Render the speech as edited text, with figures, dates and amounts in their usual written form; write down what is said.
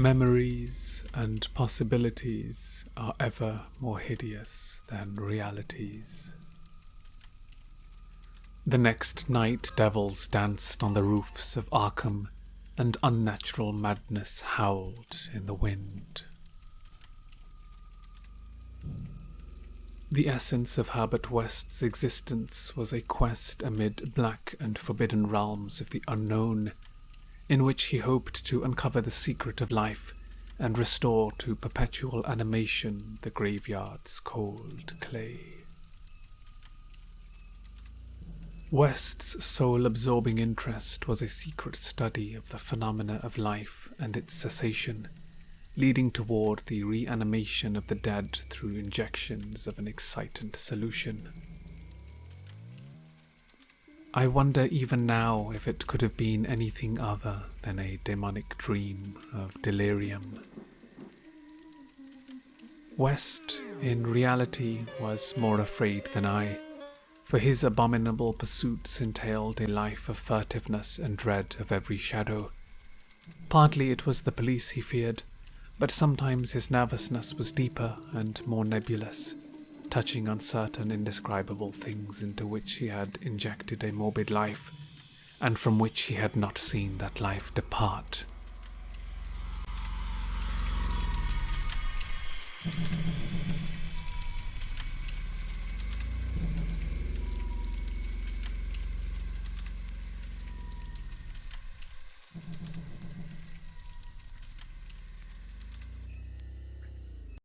Memories and possibilities are ever more hideous than realities. The next night devils danced on the roofs of Arkham, and unnatural madness howled in the wind. The essence of Herbert West's existence was a quest amid black and forbidden realms of the unknown, in which he hoped to uncover the secret of life and restore to perpetual animation the graveyard's cold clay. West's soul-absorbing interest was a secret study of the phenomena of life and its cessation, leading toward the reanimation of the dead through injections of an excitant solution. I wonder even now if it could have been anything other than a demonic dream of delirium. West, in reality, was more afraid than I, for his abominable pursuits entailed a life of furtiveness and dread of every shadow. Partly it was the police he feared, but sometimes his nervousness was deeper and more nebulous, touching on certain indescribable things into which he had injected a morbid life, and from which he had not seen that life depart.